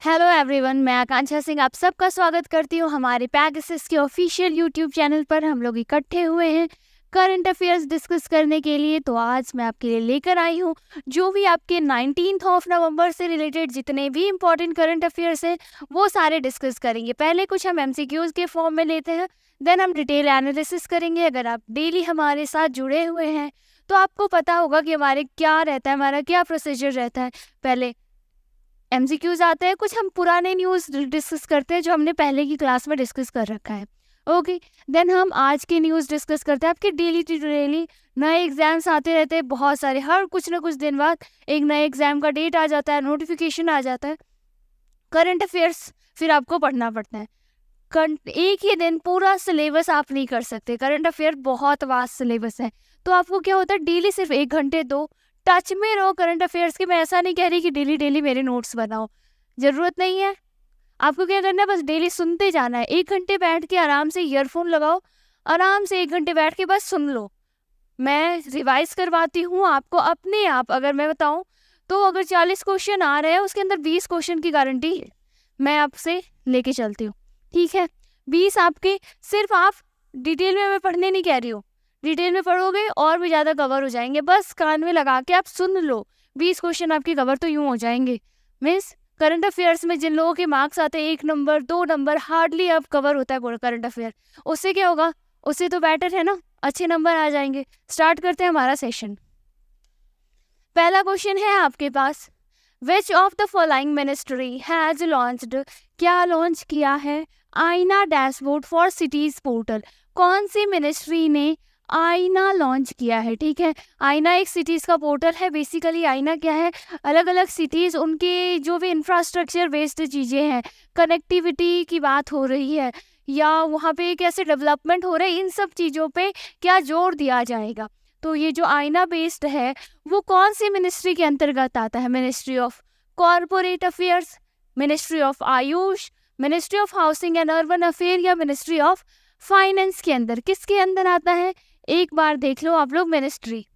Hello everyone, मैं आकांक्षा सिंह आप सबका स्वागत करती हूँ हमारे पैगासस के ऑफिशियल यूट्यूब चैनल पर। हम लोग इकट्ठे हुए हैं करंट अफेयर्स डिस्कस करने के लिए। तो आज मैं आपके लिए लेकर आई हूँ जो भी आपके 19 नवंबर से रिलेटेड जितने भी इम्पोर्टेंट करंट अफेयर्स हैं वो सारे डिस्कस करेंगे। पहले कुछ हम MCQs के फॉर्म में लेते हैं, देन हम डिटेल एनालिसिस करेंगे। अगर आप डेली हमारे साथ जुड़े हुए हैं तो आपको पता होगा कि हमारे क्या रहता है, हमारा क्या प्रोसीजर रहता है। पहले MCQs आते हैं, कुछ हम पुराने न्यूज़ डिस्कस करते हैं जो हमने पहले की क्लास में डिस्कस कर रखा है। ओके, देन हम आज की न्यूज़ डिस्कस करते हैं। आपके डेली टू डेली नए एग्जाम्स आते रहते हैं बहुत सारे, हर कुछ ना कुछ दिन बाद एक नए एग्जाम का डेट आ जाता है, नोटिफिकेशन आ जाता है। करंट अफेयर्स फिर आपको पढ़ना पड़ता है। एक ही दिन पूरा सिलेबस आप नहीं कर सकते, करंट अफेयर बहुत वास्ट सिलेबस है। तो आपको क्या होता है, डेली सिर्फ 1 घंटे दो, टच में रहो करंट अफेयर्स के। मैं ऐसा नहीं कह रही कि डेली डेली मेरे नोट्स बनाओ, ज़रूरत नहीं है। आपको क्या करना है, बस डेली सुनते जाना है। 1 घंटे बैठ के आराम से ईयरफोन लगाओ, आराम से 1 घंटे बैठ के बस सुन लो। मैं रिवाइज करवाती हूँ आपको अपने आप। अगर मैं बताऊँ तो अगर 40 क्वेश्चन आ रहे हैं उसके अंदर 20 क्वेश्चन की गारंटी मैं आपसे लेके चलती हूँ, ठीक है। 20 आपके, सिर्फ आप डिटेल में मैं पढ़ने नहीं कह रही हूँ, डिटेल में पढ़ोगे और भी ज़्यादा कवर हो जाएंगे। बस कान में लगा के आप सुन लो, 20 क्वेश्चन आपके कवर तो यूँ हो जाएंगे। मीन्स करंट अफेयर्स में जिन लोगों के मार्क्स आते हैं 1 नंबर 2 नंबर, हार्डली अब कवर होता है करंट अफेयर। उससे क्या होगा, उससे तो बेटर है ना, अच्छे नंबर आ जाएंगे। स्टार्ट करते हैं हमारा सेशन। पहला क्वेश्चन है आपके पास, which of the following ministry has launched, क्या लॉन्च किया है, आईना डैशबोर्ड फॉर सिटीज पोर्टल। कौन सी मिनिस्ट्री ने आईना लॉन्च किया है, ठीक है। आईना एक सिटीज़ का पोर्टल है। बेसिकली आईना क्या है, अलग अलग सिटीज़, उनके जो भी इंफ्रास्ट्रक्चर बेस्ड चीज़ें हैं, कनेक्टिविटी की बात हो रही है या वहाँ पे कैसे डेवलपमेंट हो रहे हैं, इन सब चीज़ों पे क्या जोर दिया जाएगा। तो ये जो आईना बेस्ड है वो कौन सी मिनिस्ट्री के अंतर्गत आता है, ministry of corporate affairs, ministry of Ayush, ministry of housing and urban affair या मिनिस्ट्री ऑफ फाइनेंस के अंदर, किसके अंदर आता है। एक बार देख लो आप लोग मिनिस्ट्री।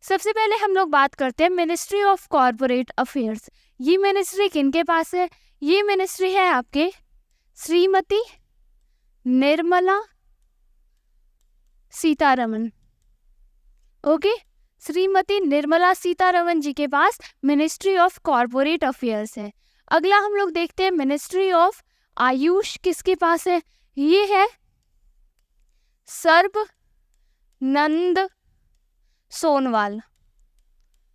सबसे पहले हम लोग बात करते हैं मिनिस्ट्री ऑफ कॉरपोरेट अफेयर्स। ये मिनिस्ट्री किनके पास है, ये मिनिस्ट्री है आपके श्रीमती निर्मला सीतारमन। ओके, श्रीमती निर्मला सीतारमन जी के पास मिनिस्ट्री ऑफ कॉरपोरेट अफेयर्स है। अगला हम लोग देखते हैं मिनिस्ट्री ऑफ आयुष, किसके पास है, ये है सर्बानंद सोनोवाल।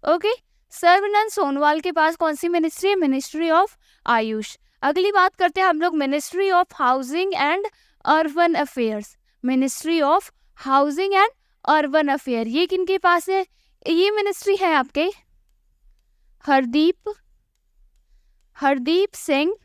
ओके, सर्बानंद सोनोवाल के पास कौन सी मिनिस्ट्री है, मिनिस्ट्री ऑफ आयुष। अगली बात करते हैं हम लोग ministry of housing and urban affairs, ministry of housing and urban affair, ये किनके पास है, ये मिनिस्ट्री है आपके हरदीप सिंह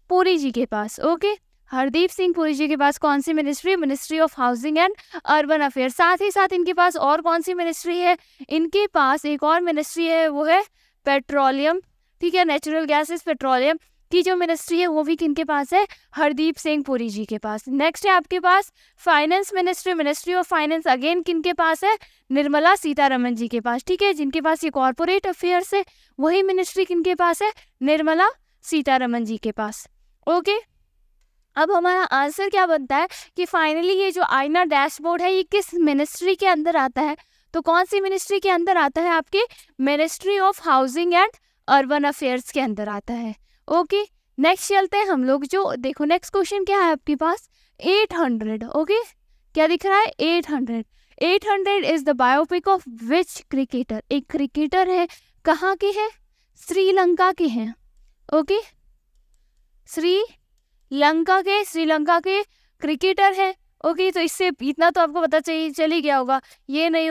पुरी जी के पास। ओके, हरदीप सिंह पुरी जी के पास कौन सी ministry, ministry of housing and urban affair. साथ ही साथ इनके पास और कौन सी मिनिस्ट्री है, इनके पास एक और मिनिस्ट्री है, वो है पेट्रोलियम, ठीक है, नेचुरल गैसेस पेट्रोलियम की जो मिनिस्ट्री है वो भी किनके पास है, हरदीप सिंह पुरी जी के पास। नेक्स्ट है आपके पास finance ministry, ministry of finance again किनके पास है, निर्मला सीतारमन जी के पास, ठीक है। जिनके पास ये कॉर्पोरेट अफेयर्स है वही मिनिस्ट्री किनके पास है, निर्मला सीतारमन जी के पास। ओके, अब हमारा आंसर क्या बनता है कि फाइनली ये जो आईना डैशबोर्ड है ये किस मिनिस्ट्री के अंदर आता है, तो कौन सी मिनिस्ट्री के अंदर आता है, आपके ministry of housing and urban affairs के अंदर आता है। ओके, नेक्स्ट चलते हैं हम लोग। जो देखो नेक्स्ट क्वेश्चन क्या है आपके पास, 800। ओके, क्या दिख रहा है, 800 is the biopic of which cricketer. एक क्रिकेटर है, कहाँ के हैं, श्रीलंका के हैं। ओके, श्रीलंका के क्रिकेटर है। ओके, तो इससे इतना तो आपको पता चल ही गया होगा, ये नहीं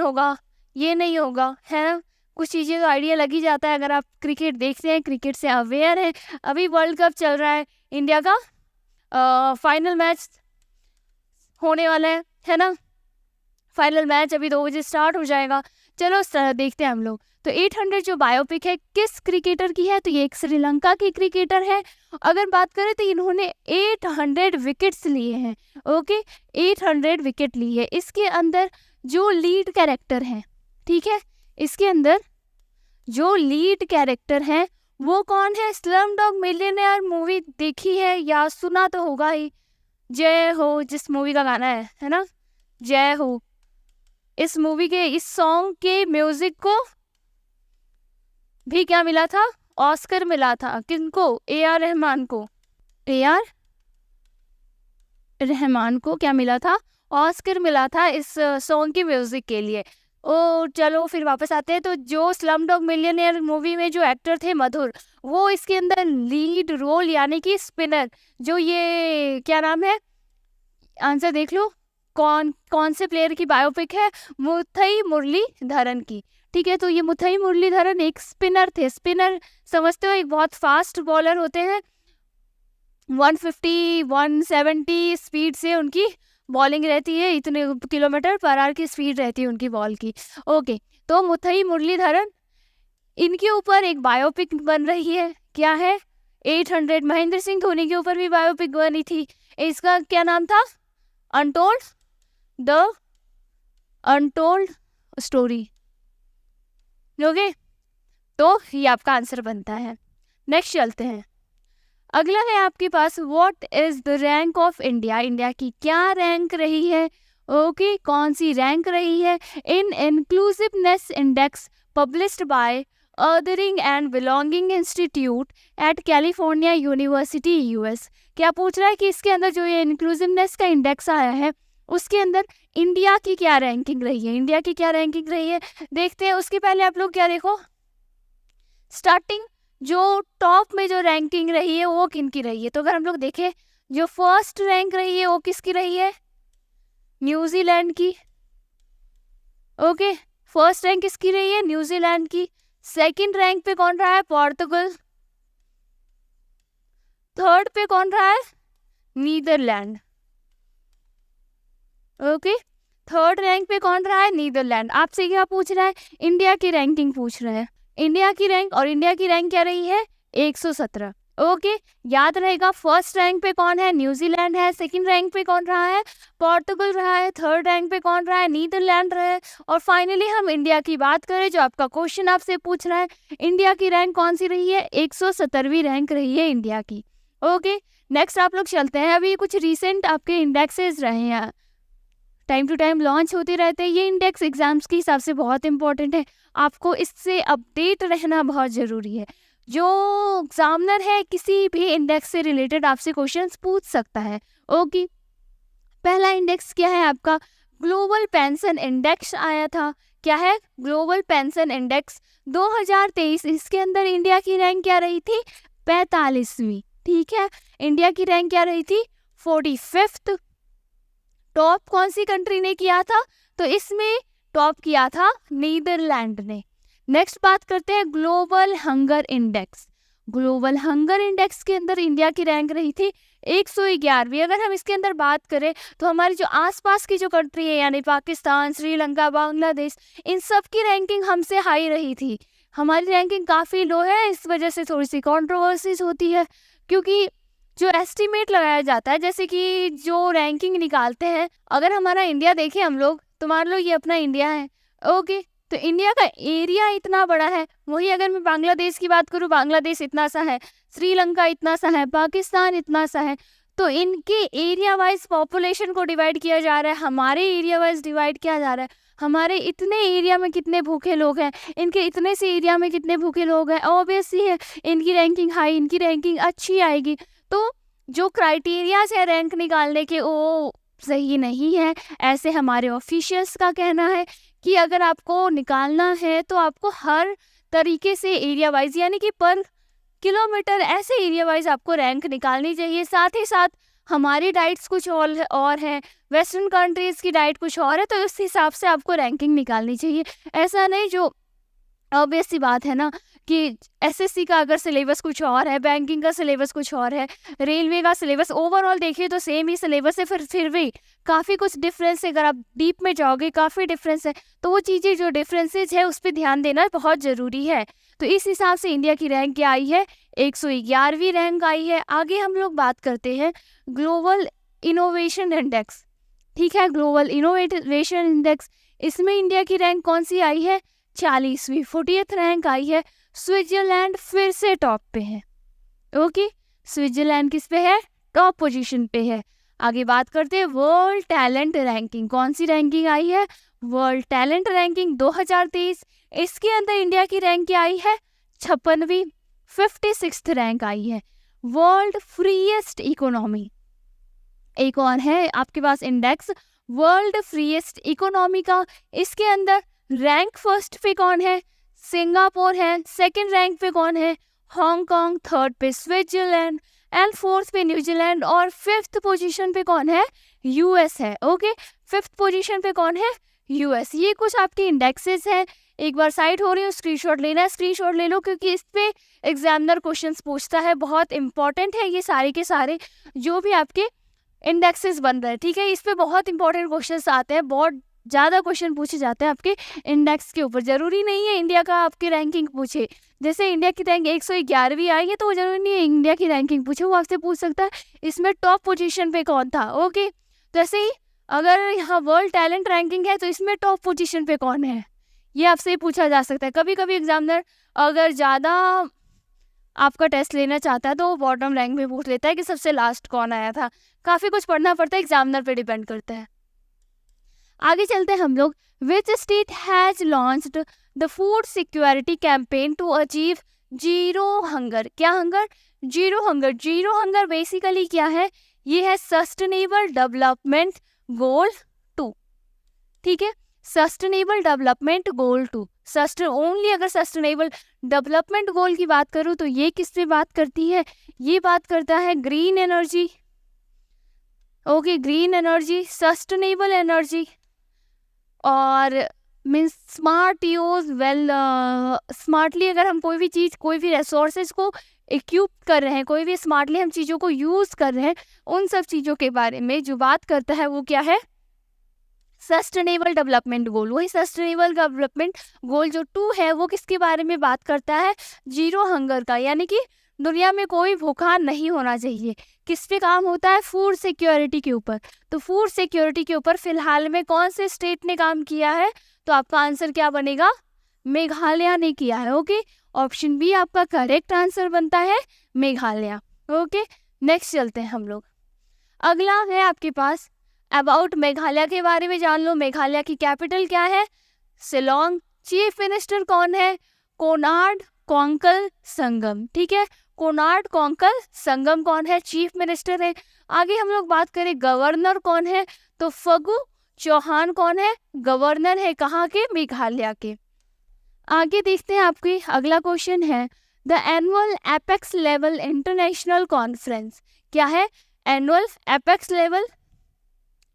होगा, है ना। कुछ चीज़ें तो आइडिया लग ही जाता है अगर आप क्रिकेट देखते हैं, क्रिकेट से अवेयर हैं। अभी वर्ल्ड कप चल रहा है, इंडिया का फाइनल मैच होने वाला है ना। फाइनल मैच अभी 2 बजे स्टार्ट हो जाएगा। चलो देखते हैं हम लोग। तो 800 जो बायोपिक है किस क्रिकेटर की है, तो ये एक श्रीलंका की क्रिकेटर है। अगर बात करें तो इन्होंने 800 विकेट्स लिए हैं। ओके, 800 विकेट ली है। इसके अंदर जो लीड कैरेक्टर हैं, ठीक है, इसके अंदर जो लीड कैरेक्टर हैं वो कौन है? स्लम डॉग मिलियनेयर मूवी देखी है या सुना तो होगा ही। जय हो जिस मूवी का गाना है ना, जय हो। इस मूवी के इस सॉन्ग के म्यूजिक को भी क्या मिला था? ऑस्कर मिला था। किनको? AR रहमान को। AR रहमान को क्या मिला था? ऑस्कर मिला था इस सॉन्ग के म्यूजिक के लिए। ओ चलो फिर वापस आते हैं। तो जो स्लम डॉग मिलियनेयर मूवी में जो एक्टर थे मधुर, वो इसके अंदर लीड रोल यानी कि स्पिनर, जो ये क्या नाम है, आंसर देख लो, कौन से प्लेयर की बायोपिक है? मुथई मुरलीधरन की। ठीक है, तो ये मुथई मुरलीधरन एक स्पिनर थे। स्पिनर समझते हो, एक बहुत फास्ट बॉलर होते हैं। 150-170 स्पीड से उनकी बॉलिंग रहती है, इतने किलोमीटर पर आवर की स्पीड रहती है उनकी बॉल की। ओके, तो मुथई मुरलीधरन, इनके ऊपर एक बायोपिक बन रही है। क्या है? 800। महेंद्र सिंह धोनी के ऊपर भी बायोपिक बनी थी। इसका क्या नाम था? The untold story. ओके, तो ये आपका आंसर बनता है। नेक्स्ट चलते हैं। अगला है आपके पास, what is the rank of India? India की क्या रैंक रही है? ओके, कौन सी रैंक रही है in inclusiveness index published by othering and belonging institute at California university US? क्या पूछ रहा है कि इसके अंदर जो ये इंक्लूसिवनेस का इंडेक्स आया है उसके अंदर इंडिया की क्या रैंकिंग रही है? इंडिया की क्या रैंकिंग रही है देखते हैं। उसके पहले आप लोग क्या देखो, स्टार्टिंग जो टॉप में जो रैंकिंग रही है वो किन की रही है? तो अगर हम लोग देखें, जो फर्स्ट रैंक रही है वो किसकी रही है? न्यूजीलैंड की। ओके, फर्स्ट रैंक किसकी रही है? न्यूजीलैंड की। सेकंड रैंक पे कौन रहा है? पोर्तुगल। थर्ड पे कौन रहा है? नीदरलैंड। ओके, थर्ड रैंक पे कौन रहा है? नीदरलैंड। आपसे क्या पूछ रहा है? इंडिया की रैंकिंग पूछ रहा है, इंडिया की रैंक। और इंडिया की रैंक क्या रही है? 117। ओके, याद रहेगा। फर्स्ट रैंक पे कौन है? न्यूजीलैंड है। सेकंड रैंक पे कौन रहा है? पोर्तुगल रहा है। थर्ड रैंक पे कौन रहा है? नीदरलैंड रहा है। और फाइनली हम इंडिया की बात करें, जो आपका क्वेश्चन आपसे पूछ रहा है, इंडिया की रैंक कौन सी रही है? 117वीं रैंक रही है इंडिया की। ओके, नेक्स्ट आप लोग चलते हैं। अभी कुछ रिसेंट आपके इंडेक्सेस रहे हैं, टाइम टू टाइम लॉन्च होते रहते हैं। ये इंडेक्स एग्जाम्स के हिसाब से बहुत इंपॉर्टेंट है, आपको इससे अपडेट रहना बहुत ज़रूरी है। जो एग्जामिनर है किसी भी इंडेक्स से रिलेटेड आपसे क्वेश्चंस पूछ सकता है। ओके, पहला इंडेक्स क्या है आपका? ग्लोबल पेंशन इंडेक्स आया था। क्या है? Global pension index 2023। इसके अंदर इंडिया की रैंक क्या रही थी? 45वीं। ठीक है, इंडिया की रैंक क्या रही थी? 45th। टॉप कौन सी कंट्री ने किया था? तो इसमें टॉप किया था नीदरलैंड ने। नेक्स्ट बात करते हैं global hunger index. Global hunger index के अंदर इंडिया की रैंक रही थी 111वीं। अगर हम इसके अंदर बात करें तो हमारी जो आसपास की जो कंट्री है, यानी पाकिस्तान, श्रीलंका, बांग्लादेश, इन सब की रैंकिंग हमसे हाई रही थी। हमारी रैंकिंग काफ़ी लो है, इस वजह से थोड़ी सी कॉन्ट्रोवर्सीज होती है। क्योंकि जो एस्टिमेट लगाया जाता है, जैसे कि जो रैंकिंग निकालते हैं, अगर हमारा इंडिया देखें हम लोग, तो मान लो ये अपना इंडिया है। ओके, तो इंडिया का एरिया इतना बड़ा है। वही अगर मैं बांग्लादेश की बात करूँ, बांग्लादेश इतना सा है, श्रीलंका इतना सा है, पाकिस्तान इतना सा है। तो इनके एरिया वाइज पॉपुलेशन को डिवाइड किया जा रहा है, हमारे एरिया वाइज डिवाइड किया जा रहा है। हमारे इतने एरिया में कितने भूखे लोग हैं, इनके इतने से एरिया में कितने भूखे लोग हैं, ऑब्वियसली है इनकी रैंकिंग हाई, इनकी रैंकिंग अच्छी आएगी। तो जो क्राइटेरियाज है रैंक निकालने के, वो सही नहीं है, ऐसे हमारे ऑफिशियल्स का कहना है। कि अगर आपको निकालना है तो आपको हर तरीके से एरिया वाइज, यानी कि पर किलोमीटर, ऐसे एरिया वाइज आपको रैंक निकालनी चाहिए। साथ ही साथ हमारी डाइट्स कुछ और है, वेस्टर्न कंट्रीज़ की डाइट कुछ और है, तो उस हिसाब से आपको रैंकिंग निकालनी चाहिए। ऐसा नहीं, जो ऑब्वियस सी बात है ना कि एसएससी का अगर सिलेबस कुछ और है, बैंकिंग का सिलेबस कुछ और है, रेलवे का सिलेबस ओवरऑल देखिए तो सेम ही सिलेबस है, फिर भी काफ़ी कुछ डिफरेंस है। अगर आप डीप में जाओगे काफ़ी डिफरेंस है, तो वो चीज़ें जो डिफरेंसेज है उस पर ध्यान देना बहुत ज़रूरी है। तो इस हिसाब से इंडिया की रैंक क्या आई है? 111वीं रैंक आई है। आगे हम लोग बात करते हैं ग्लोबल इनोवेशन इंडेक्स। ठीक है, ग्लोबल इनोवेशन इंडेक्स, इसमें इंडिया की रैंक कौन सी आई है? 40वीं, 40th रैंक आई है। स्विट्जरलैंड फिर से टॉप पे है। ओके, स्विट्जरलैंड किस पे है? टॉप पोजीशन पे है। आगे बात करते हैं वर्ल्ड टैलेंट रैंकिंग। कौन सी रैंकिंग आई है? World talent ranking 2023। इसके अंदर इंडिया की रैंक क्या आई है? 56वीं, 56th रैंक आई है। वर्ल्ड फ्रीएस्ट इकोनॉमी, एक और है आपके पास इंडेक्स वर्ल्ड फ्रीएस्ट इकोनॉमी का। इसके अंदर रैंक फर्स्ट पे कौन है? सिंगापुर है। सेकंड रैंक पे कौन है? हांगकांग। थर्ड पे स्विट्जरलैंड एंड फोर्थ पे न्यूजीलैंड और फिफ्थ पोजीशन पे कौन है? यूएस है। ओके, फिफ्थ पोजीशन पे कौन है? यूएस। ये कुछ आपके इंडेक्सेस हैं। एक बार साइड हो रही हो, स्क्रीनशॉट लेना है, स्क्रीनशॉट ले लो, क्योंकि इस पे एग्जामिनर क्वेश्चंस पूछता है। बहुत इंपॉर्टेंट है ये सारे के सारे जो भी आपके इंडेक्सेस बन रहे हैं, ठीक है। इस पे बहुत इंपॉर्टेंट क्वेश्चंस आते हैं, बहुत ज़्यादा क्वेश्चन पूछे जाते हैं आपके इंडेक्स के ऊपर। जरूरी नहीं है इंडिया का आपकी रैंकिंग पूछे। जैसे इंडिया की रैंक 111वीं आई है तो वो जरूरी नहीं है इंडिया की रैंकिंग पूछे, वो आपसे पूछ सकता है इसमें टॉप पोजीशन पे कौन था। ओके, तो ऐसे ही अगर यहाँ वर्ल्ड टैलेंट रैंकिंग है तो इसमें टॉप पोजीशन पे कौन है, ये आपसे ही पूछा जा सकता है। कभी कभी एग्जामिनर अगर ज़्यादा आपका टेस्ट लेना चाहता है तो वो बॉटम रैंक में पूछ लेता है कि सबसे लास्ट कौन आया था। काफ़ी कुछ पढ़ना पड़ता है, एग्जामिनर पे डिपेंड करता है। आगे चलते हैं हम लोग। Which state has launched the food security campaign to achieve zero hunger? क्या hunger? Zero hunger. Zero hunger basically क्या है? ये है सस्टेनेबल डेवलपमेंट गोल 2, ठीक है। Sustainable development goal 2 only. अगर सस्टेनेबल डेवलपमेंट गोल की बात करूँ तो ये किस पे बात करती है? ये बात करता है green energy. Okay, green energy, sustainable energy और means smart use. Well, smartly अगर हम कोई भी चीज़, कोई भी रिसोर्सेज को इक्विप कर रहे हैं, कोई भी स्मार्टली हम चीज़ों को यूज़ कर रहे हैं, उन सब चीज़ों के बारे में जो बात करता है वो क्या है? Sustainable development goal. वही सस्टेनेबल डेवलपमेंट गोल जो 2 है वो किसके बारे में बात करता है? जीरो हंगर का, यानी कि दुनिया में कोई भूखा नहीं होना चाहिए। किस पे काम होता है? फूड सिक्योरिटी के ऊपर। तो फूड सिक्योरिटी के ऊपर फिलहाल में कौन से स्टेट ने काम किया है? तो आपका आंसर क्या बनेगा? मेघालय ने किया है। ओके, ऑप्शन बी आपका करेक्ट आंसर बनता है, मेघालय। ओके, नेक्स्ट चलते हैं हम लोग। अगला है आपके पास अबाउट मेघालय के बारे में जान लो। मेघालय की कैपिटल क्या है? शिलोंग। चीफ मिनिस्टर कौन है? कोनार्ड कांगकल संगम, ठीक है। कोनार्ड कांगकल संगम कौन है? चीफ मिनिस्टर है। आगे हम लोग बात करें गवर्नर कौन है, तो फगू चौहान कौन है? गवर्नर है। कहाँ के? मेघालय के। आगे देखते हैं आपकी अगला क्वेश्चन है the annual apex level international conference. क्या है? Annual apex level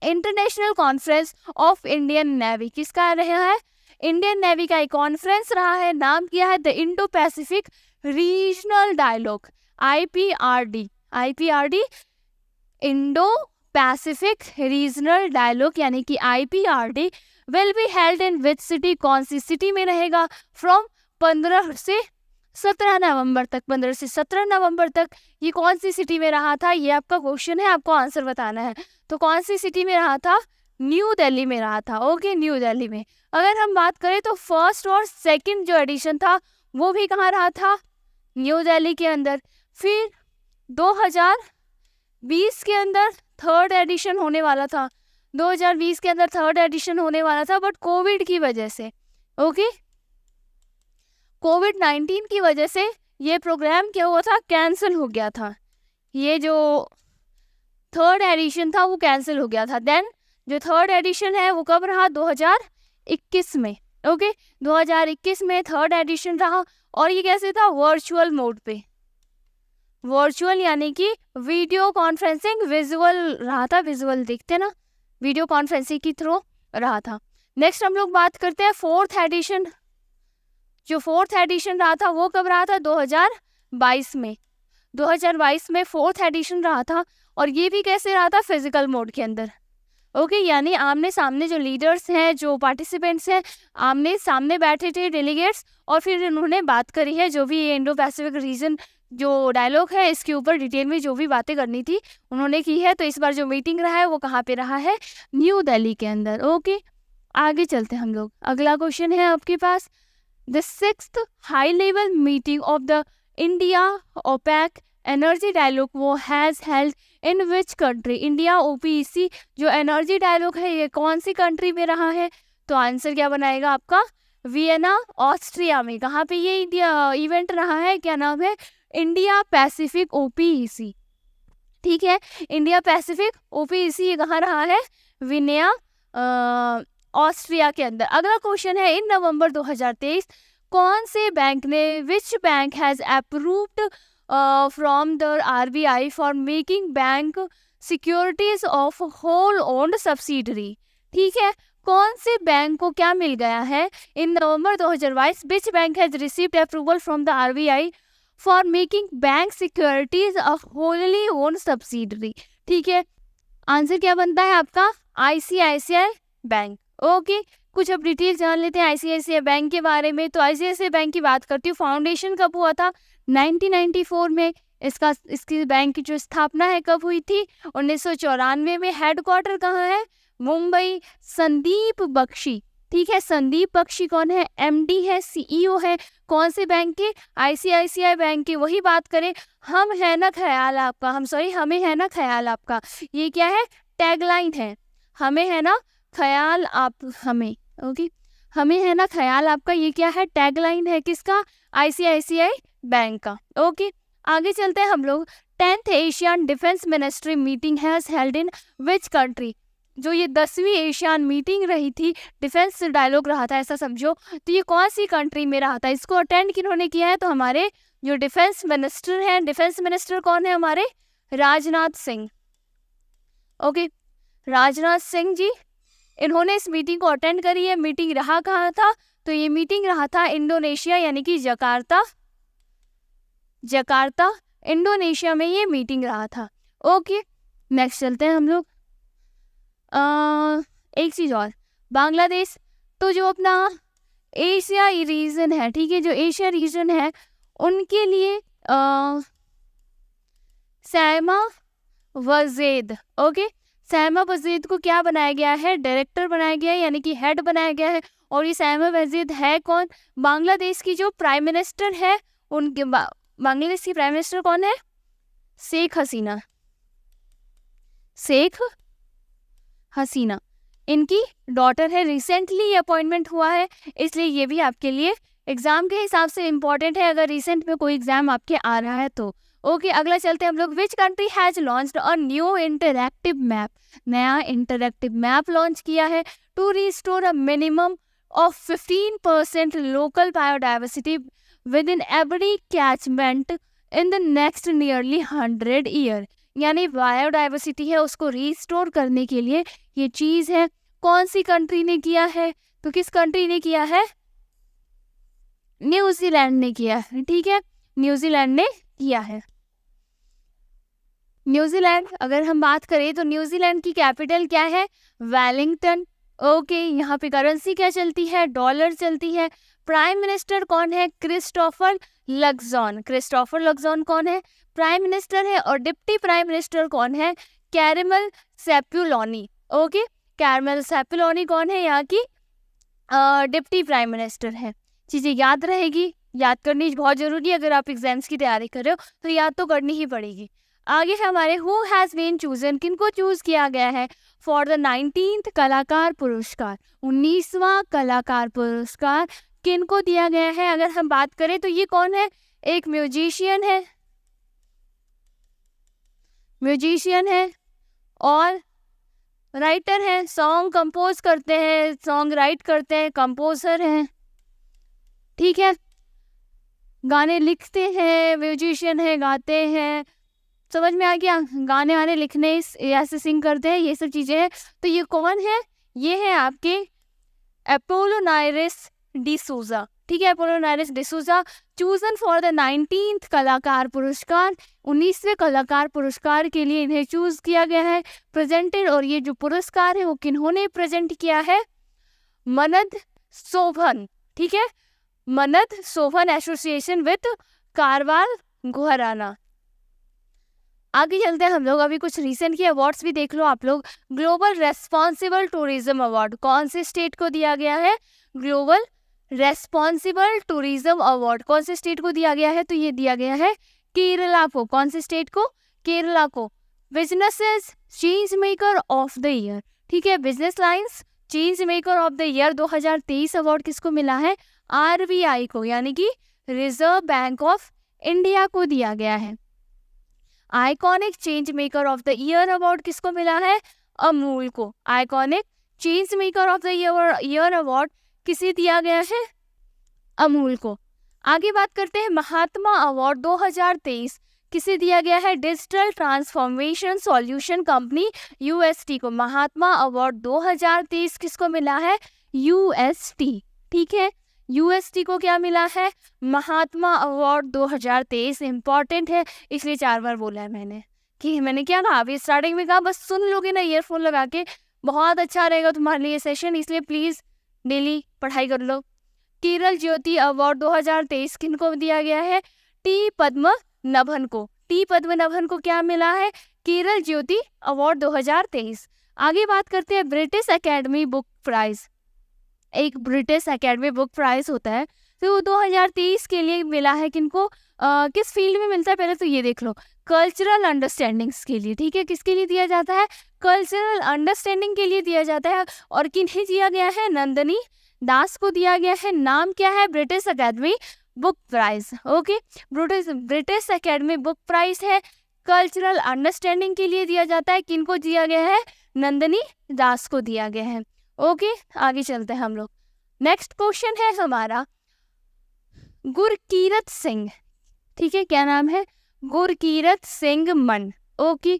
international conference of Indian navy किसका रहा है? इंडियन नेवी का एक कॉन्फ्रेंस रहा है। नाम किया है the Indo Pacific regional dialogue, IPRD। IPRD Indo Pacific regional dialogue यानी कि IPRD will be held in which city? कौन सी सिटी में रहेगा? फ्रॉम 15 से 17 नवंबर तक। 15 से 17 नवंबर तक ये कौन सी सिटी में रहा था? ये आपका क्वेश्चन है, आपको आंसर बताना है। तो कौन सी सिटी में रहा था? न्यू दिल्ली में रहा था। ओके, न्यू दिल्ली में। अगर हम बात करें तो फर्स्ट और सेकंड जो एडिशन था वो भी कहाँ रहा था? न्यू दिल्ली के अंदर। फिर 2020 के अंदर थर्ड एडिशन होने वाला था। 2020 के अंदर थर्ड एडिशन होने वाला था, बट कोविड की वजह से, ओके, कोविड-19 की वजह से ये प्रोग्राम क्या हुआ था? कैंसिल हो गया था। ये जो थर्ड एडिशन था वो कैंसिल हो गया था। देन जो थर्ड एडिशन है वो कब रहा? 2021 में। ओके, 2021 में थर्ड एडिशन रहा और ये कैसे था? वर्चुअल मोड पे। वर्चुअल यानी कि वीडियो कॉन्फ्रेंसिंग, विजुअल रहा था। विजुअल देखते ना, वीडियो कॉन्फ्रेंसिंग के थ्रू रहा था। नेक्स्ट हम लोग बात करते हैं फोर्थ एडिशन। जो फोर्थ एडिशन रहा था वो कब रहा था? 2022 में। 2022 में फोर्थ एडिशन रहा था और ये भी कैसे रहा था? फिजिकल मोड के अंदर। ओके, यानी आमने सामने जो लीडर्स हैं, जो पार्टिसिपेंट्स हैं, आमने सामने बैठे थे डेलीगेट्स और फिर इन्होंने बात करी है। जो भी ये इंडो पैसिफिक रीजन जो डायलॉग है इसके ऊपर डिटेल में जो भी बातें करनी थी उन्होंने की है। तो इस बार जो मीटिंग रहा है वो कहाँ पे रहा है? न्यू दिल्ली के अंदर। ओके, आगे चलते हैं हम लोग। अगला क्वेश्चन है आपके पास the 6th high level meeting of the India OPEC energy dialogue वो has held in which country? India OPEC जो एनर्जी डायलॉग है ये कौन सी कंट्री में रहा है? तो आंसर क्या बनाएगा आपका? वियना ऑस्ट्रिया में। कहाँ पे ये इंडिया इवेंट रहा है? क्या नाम है? India Pacific OPEC। ठीक है, इंडिया पैसिफिक OPEC ये कहाँ रहा है? वियना ऑस्ट्रिया के अंदर। अगला क्वेश्चन है, इन नवंबर 2023 कौन से बैंक ने which bank has approved from the RBI for making bank securities of whole owned subsidiary? ठीक है, कौन से बैंक को क्या मिल गया है? इन नवंबर 2022 which bank has received approval from the RBI for making bank securities of wholly owned subsidiary? ठीक है, आंसर क्या बनता है आपका? ICICI bank. ओके, कुछ अब डिटेल जान लेते हैं ICICI बैंक के बारे में। तो ICICI बैंक की बात करती हूँ, फाउंडेशन कब हुआ था? 1994 में। इसकी बैंक की जो स्थापना है कब हुई थी? 1994 में। हेडक्वार्टर कहाँ है? मुंबई। संदीप बख्शी, ठीक है, संदीप बख्शी कौन है? MD है, CEO है, कौन से बैंक के? ICICI बैंक के। वही बात करें, हम है ना ख्याल आपका, हमें है ना ख्याल आपका, ये क्या है? टैगलाइन है, हमें है ना ख्याल आप हमें। ओके, हमें है ना ख्याल आपका, ये क्या है? टैगलाइन है किसका? ICICI बैंक का। ओके, आगे चलते हैं हम लोग। 10th Asian defence ministry meeting has held in which country? जो ये 10वीं एशियन मीटिंग रही थी, डिफेंस डायलॉग रहा था ऐसा समझो, तो ये कौन सी कंट्री में रहा था? इसको अटेंड किन्होंने किया है? तो हमारे जो डिफेंस मिनिस्टर हैं, डिफेंस मिनिस्टर कौन है? हमारे राजनाथ सिंह। ओके, राजनाथ सिंह जी, इन्होंने इस मीटिंग को अटेंड करी है। मीटिंग रहा कहाँ था? तो ये मीटिंग रहा था इंडोनेशिया, यानी कि जकार्ता इंडोनेशिया में ये मीटिंग रहा था। ओके, नेक्स्ट चलते हैं हम लोग। एक चीज़ और, बांग्लादेश, तो जो अपना एशिया रीजन है, ठीक है, जो एशिया रीजन है उनके लिए सैमा वजीद, ओके, सैमा वजीद को क्या बनाया गया है? डायरेक्टर बनाया गया है, यानी कि हेड बनाया गया है। और ये सैमा वजीद है कौन? बांग्लादेश की जो प्राइम मिनिस्टर है, उनके बांग्लादेश की प्राइम मिनिस्टर कौन है? शेख हसीना, इनकी डॉटर है। रिसेंटली अपॉइंटमेंट हुआ है, इसलिए ये भी आपके लिए एग्जाम के हिसाब से इम्पोर्टेंट है, अगर रिसेंट में कोई एग्जाम आपके आ रहा है तो। ओके, अगला चलते हैं हम लोग। Which country has launched a new interactive map? नया इंटरैक्टिव मैप लॉन्च किया है to restore a minimum of 15% local biodiversity within every catchment in the next nearly 100 year. यानी बायोडाइवर्सिटी है उसको रिस्टोर करने के लिए ये चीज़ है। कौन सी कंट्री ने किया है? तो किस कंट्री ने किया है? न्यूजीलैंड ने किया है, ठीक है, न्यूजीलैंड ने किया है। न्यूजीलैंड, अगर हम बात करें तो न्यूजीलैंड की कैपिटल क्या है? वेलिंगटन। ओके, यहाँ पे करेंसी क्या चलती है? डॉलर चलती है। प्राइम मिनिस्टर कौन है? क्रिस्टोफर लक्सॉन कौन है? प्राइम मिनिस्टर है। और डिप्टी प्राइम मिनिस्टर कौन है? कैरमल सेपुलोनी। ओके, कैरमल सेपुलोनी कौन है? यहाँ की डिप्टी प्राइम मिनिस्टर है। चीज़ें याद रहेगी, याद करनी बहुत ज़रूरी है। अगर आप एग्जाम्स की तैयारी कर रहे हो तो याद तो करनी ही पड़ेगी। आगे है हमारे, हु हैज़ बीन चूजन, किनको चूज किया गया है फॉर द 19th कलाकार पुरस्कार? 19वां कलाकार पुरस्कार किनको दिया गया है? अगर हम बात करें तो ये कौन है? एक म्यूजिशियन है और राइटर है, सॉन्ग कंपोज करते हैं, सॉन्ग राइट करते हैं, कंपोजर हैं, ठीक है, गाने लिखते हैं, म्यूजिशियन है, गाते हैं। समझ में आ गया? गाने वाने लिखने ऐसे सिंग करते हैं, ये सब चीज़ें हैं। तो ये कौन है? ये है आपके अपोलोनाइरस डिसूजा, ठीक है, Apollinaris D'Souza chosen for the 19th Kalakar पुरस्कार। 19वें कलाकार पुरस्कार के लिए इन्हें चूज किया गया है, प्रेजेंटेड। और ये जो पुरस्कार है वो किन्होंने प्रेजेंट किया है? मनद शोभन, ठीक है, मनद शोभन एसोसिएशन विद कारवाल घराना। आगे चलते हैं हम लोग, अभी कुछ रिसेंट के अवार्ड्स भी देख लो आप लोग। ग्लोबल रेस्पॉन्सिबल टूरिज्म अवार्ड कौन से स्टेट को दिया गया है? ग्लोबल रेस्पॉन्सिबल टूरिज्म अवार्ड कौन से स्टेट को दिया गया है? तो ये दिया गया है केरला को। कौन से स्टेट को? केरला को। Businesses change maker of the year, ठीक है, business lines change maker of the year 2023 award किसको मिला है? आरबीआई को, यानी कि रिजर्व बैंक ऑफ इंडिया को दिया गया है। Iconic change maker of the year award किसको मिला है? अमूल को। Iconic change maker of the year award किसे दिया गया है? अमूल को। आगे बात करते हैं महात्मा अवार्ड 2023 किसे दिया गया है? Digital transformation solution company UST को। महात्मा अवार्ड 2023 किसको मिला है? यूएसटी, ठीक है, यूएसटी को क्या मिला है? महात्मा अवार्ड 2023। इंपॉर्टेंट है इसलिए 4 बार बोला है मैंने, कि मैंने क्या कहा अभी स्टार्टिंग में, कहा बस सुन लोगे ना ईयरफोन लगा के, बहुत अच्छा रहेगा तुम्हारे लिए सेशन, इसलिए प्लीज डेली पढ़ाई कर लो। केरल ज्योति अवार्ड 2023 किनको दिया गया है? टी पद्मनाभन को। टी पद्मनाभन को क्या मिला है? केरल ज्योति अवार्ड 2023। आगे बात करते हैं ब्रिटिश एकेडमी बुक प्राइज। एक ब्रिटिश एकेडमी बुक प्राइज होता है, तो वो 2023 के लिए मिला है किनको? किस फील्ड में मिलता है पहले तो ये देख लो, कल्चरल अंडरस्टैंडिंग्स के लिए, ठीक है, किसके लिए दिया जाता है? कल्चरल अंडरस्टैंडिंग के लिए दिया जाता है। और किन्हें दिया गया है? नंदिनी दास को दिया गया है। नाम क्या है? British Academy book prize. Okay, British Academy book prize है, कल्चरल अंडरस्टैंडिंग के लिए दिया जाता है। किनको दिया गया है? नंदिनी दास को दिया गया है। ओके, आगे चलते हैं हम लोग। नेक्स्ट क्वेश्चन है हमारा गुरकीरत सिंह, ठीक है, क्या नाम है? गुरकीरत सिंह मन। ओके,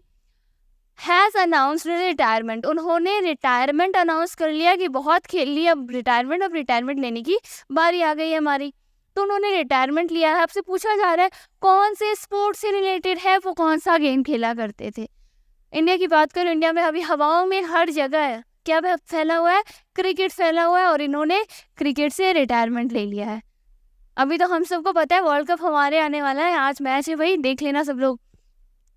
हैज अनाउंस्ड रिटायरमेंट, उन्होंने रिटायरमेंट अनाउंस कर लिया कि बहुत खेल लिया, अब रिटायरमेंट लेने की बारी आ गई है हमारी, तो उन्होंने रिटायरमेंट लिया है। आपसे पूछा जा रहा है कौन से स्पोर्ट्स से रिलेटेड है, वो कौन सा गेम खेला करते थे। इंडिया की बात करें, इंडिया में अभी हवाओं में हर जगह है, क्या फैला हुआ है? क्रिकेट फैला हुआ है, और इन्होंने क्रिकेट से रिटायरमेंट ले लिया है। अभी तो हम सबको पता है वर्ल्ड कप हमारे आने वाला है, आज मैच है भाई, देख लेना सब लोग।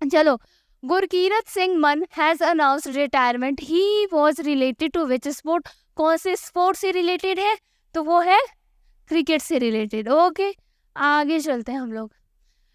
चलो, Gurkeerat Singh Mann has announced retirement, he was related to which sport, कौन से स्पोर्ट से रिलेटेड है? तो वो है क्रिकेट से रिलेटेड। ओके, आगे चलते हैं हम लोग।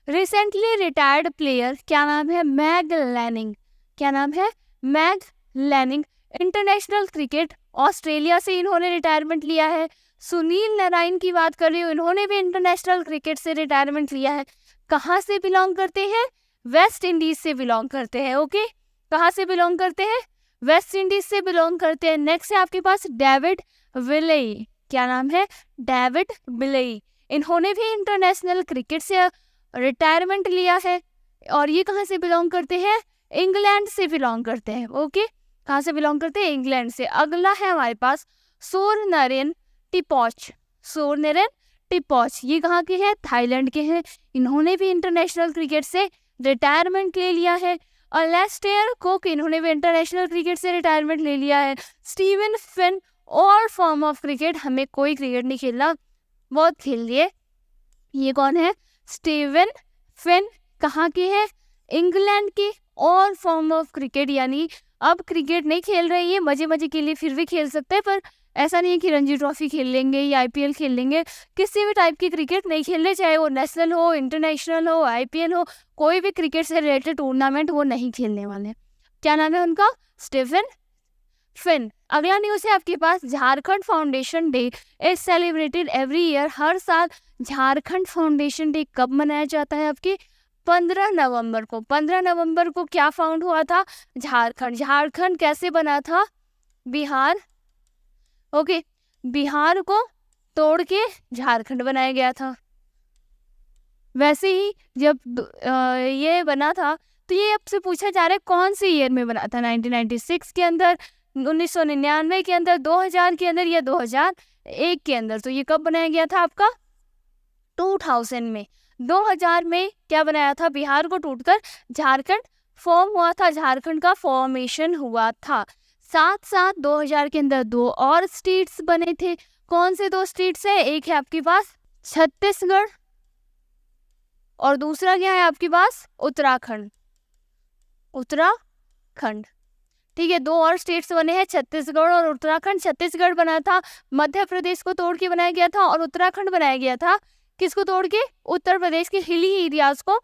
रिसेंटली रिटायर्ड प्लेयर, क्या नाम है? Mag Lanning. क्या नाम है? Mag Lanning. International cricket Australia से इन्होंने रिटायरमेंट लिया है। सुनील नारायण की बात कर रही हूँ, इन्होंने भी इंटरनेशनल क्रिकेट से रिटायरमेंट लिया है। कहाँ से बिलोंग करते हैं? वेस्ट इंडीज से बिलोंग करते हैं। ओके, कहाँ से बिलोंग करते हैं? वेस्ट इंडीज से बिलोंग करते हैं। नेक्स्ट है आपके पास डेविड विलेई। क्या नाम है? डेविड विलेई। इन्होंने भी इंटरनेशनल क्रिकेट से रिटायरमेंट लिया है, और ये कहाँ से बिलोंग करते हैं? इंग्लैंड से बिलोंग करते हैं। ओके, कहाँ से बिलोंग करते हैं? इंग्लैंड से। अगला है हमारे पास सोरनरेन टिपॉच। सोरनरेन टिपॉच, ये कहाँ के हैं? थाईलैंड के हैं। इन्होंने भी इंटरनेशनल क्रिकेट से रिटायरमेंट ले लिया है। अलेस्टेयर कुक, इन्होंने भी इंटरनेशनल क्रिकेट से रिटायरमेंट ले लिया है। स्टीवन फिन, और फॉर्म ऑफ क्रिकेट, हमें कोई क्रिकेट नहीं खेलना, बहुत खेल लिए। ये कौन है? Steven fin. कहाँ के हैं? इंग्लैंड के। और फॉर्म ऑफ क्रिकेट, यानी अब क्रिकेट नहीं खेल रहे, ये मजे मजे के लिए फिर भी खेल सकते हैं, पर ऐसा नहीं है कि रणजी ट्रॉफी खेल लेंगे या आईपीएल खेल लेंगे। किसी भी टाइप की क्रिकेट नहीं खेलने, चाहे वो नेशनल हो, इंटरनेशनल हो, आईपीएल हो, कोई भी क्रिकेट से रिलेटेड टूर्नामेंट वो नहीं खेलने वाले। क्या नाम है उनका? Steven fin. अगला न्यूज़ है आपके पास, Jharkhand foundation day is celebrated every year. हर साल झारखंड फाउंडेशन डे कब मनाया जाता है? आपके 15 नवंबर को। 15 नवंबर को क्या फाउंड हुआ था? झारखंड। झारखंड कैसे बना था? बिहार, ओके, बिहार को तोड़ के झारखंड बनाया गया था। वैसे ही जब ये बना था, तो ये आपसे पूछा जा रहा है कौन से ईयर में बना था? 1996 के अंदर, 1999 के अंदर, 2000 के अंदर, या 2001 के अंदर। तो ये कब बनाया गया था आपका? 2000 में। 2000 में क्या बनाया था? बिहार को टूटकर झारखंड फॉर्म हुआ था, झारखंड का फॉर्मेशन हुआ था। साथ साथ 2000 के अंदर 2 और स्टेट्स बने थे। कौन से 2 स्टेट्स है? एक है आपके पास छत्तीसगढ़, और दूसरा क्या है आपके पास? उत्तराखंड। उत्तराखंड, ठीक है, 2 और स्टेट्स बने हैं, छत्तीसगढ़ और उत्तराखंड। छत्तीसगढ़ बना था मध्य प्रदेश को तोड़ के बनाया गया था, और उत्तराखंड बनाया गया था किसको तोड़ के? उत्तर प्रदेश के हिली एरियाज को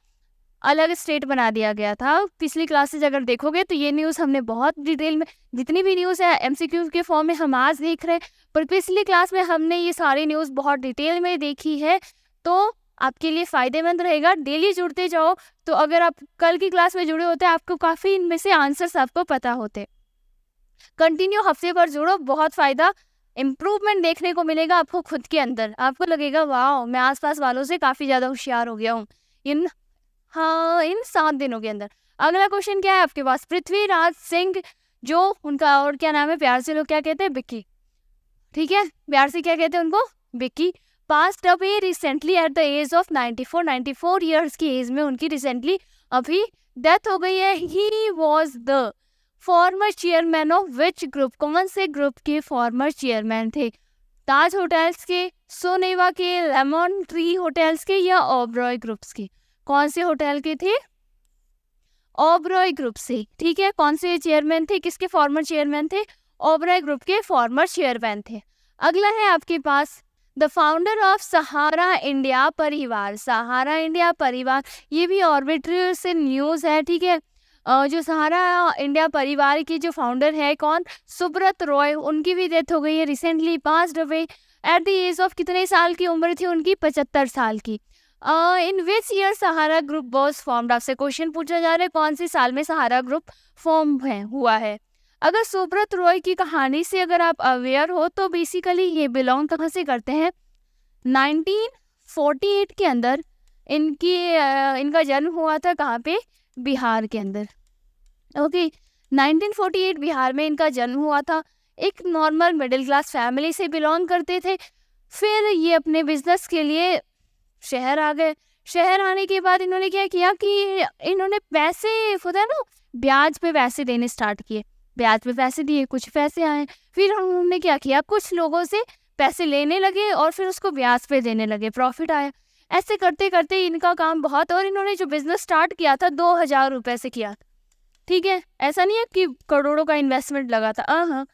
अलग स्टेट बना दिया गया था। पिछली क्लासेज अगर देखोगे तो ये न्यूज़ हमने बहुत डिटेल में, जितनी भी न्यूज़ है एमसीक्यू के फॉर्म में हम आज देख रहे हैं, पर पिछली क्लास में हमने ये सारी न्यूज़ बहुत डिटेल में देखी है, तो आपके लिए फ़ायदेमंद रहेगा। डेली जुड़ते जाओ, तो अगर आप कल की क्लास में जुड़े होते आपको काफ़ी इनमें से आंसर्स आपको पता होते। कंटिन्यू हफ्ते भर जुड़ो, बहुत फ़ायदा, इम्प्रूवमेंट देखने को मिलेगा आपको खुद के अंदर। आपको लगेगा वाह, मैं आसपास वालों से काफ़ी ज़्यादा होशियार हो गया हूँ इन 7 दिनों के अंदर। अगला क्वेश्चन क्या है आपके पास? पृथ्वीराज सिंह, जो उनका और क्या नाम है, प्यार से लोग क्या कहते हैं? बिक्की। ठीक है, प्यार से क्या कहते हैं उनको? Biki. Passed away recently at the age of 94 years की एज में उनकी रिसेंटली अभी डेथ हो गई है। He was the former chairman of which group? कौन से ग्रुप के फॉर्मर चेयरमैन थे? ताज होटल्स के, सोनेवा के, लेमन ट्री होटल्स के, या ओबरॉय ग्रुप्स के? कौन से होटल के थे? ओबरॉय ग्रुप से। ठीक है, कौन से चेयरमैन थे, किसके फॉर्मर चेयरमैन थे? ओबरॉय ग्रुप के फॉर्मर चेयरमैन थे। अगला है आपके पास the founder of Sahara India Parivar. Sahara India परिवार, ये भी ऑर्बिट्री से न्यूज़ है। ठीक है, जो सहारा इंडिया परिवार की जो फाउंडर है कौन? सुब्रत रॉय, उनकी भी डेथ हो गई है recently, passed away at the age of, कितने साल की उम्र थी उनकी? 75 साल की। In which year Sahara group was formed? आपसे क्वेश्चन पूछा जा रहा है कौन से साल में सहारा ग्रुप फॉर्म हुआ है। अगर सुब्रत रॉय की कहानी से अगर आप अवेयर हो तो बेसिकली ये बिलोंग कहाँ से करते हैं? 1948 के अंदर इनका जन्म हुआ था। कहाँ पे? बिहार के अंदर। ओके, 1948 बिहार में इनका जन्म हुआ था। एक नॉर्मल मिडिल क्लास फैमिली से बिलोंग करते थे। फिर ये अपने बिजनेस के लिए शहर आ गए। शहर आने के बाद इन्होंने क्या किया कि इन्होंने पैसे, होता है ना, ब्याज पे पैसे देने स्टार्ट किए। ब्याज पे पैसे दिए, कुछ पैसे आए, फिर उन्होंने क्या किया, कुछ लोगों से पैसे लेने लगे और फिर उसको ब्याज पे देने लगे, प्रॉफिट आया। ऐसे करते करते इनका काम बहुत, और इन्होंने जो बिजनेस स्टार्ट किया था 2000 रुपये से किया था। ठीक है, ऐसा नहीं है कि करोड़ों का इन्वेस्टमेंट लगा था। हाँ,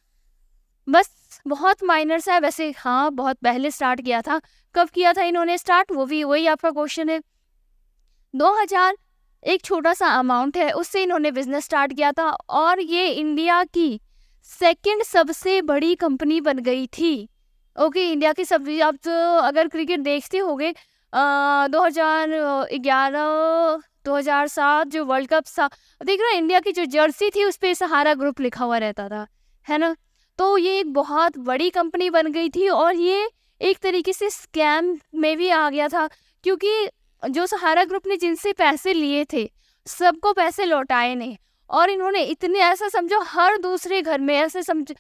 बस बहुत माइनर सा है वैसे। हाँ, बहुत पहले स्टार्ट किया था। कब किया था इन्होंने स्टार्ट? वही आपका क्वेश्चन है। 2000 एक छोटा सा अमाउंट है, उससे इन्होंने बिजनेस स्टार्ट किया था, और ये इंडिया की सेकंड सबसे बड़ी कंपनी बन गई थी। ओके, इंडिया की सब, आप तो अगर क्रिकेट देखते होगे 2011 2007 जो वर्ल्ड कप था, देख रहे इंडिया की जो जर्सी थी उस पर सहारा ग्रुप लिखा हुआ रहता था, है ना। तो ये एक बहुत बड़ी कंपनी बन गई थी, और ये एक तरीके से स्कैम में भी आ गया था, क्योंकि जो सहारा ग्रुप ने जिनसे पैसे लिए थे सबको पैसे लौटाए नहीं, और इन्होंने इतने, ऐसा समझो हर दूसरे घर में, ऐसे समझो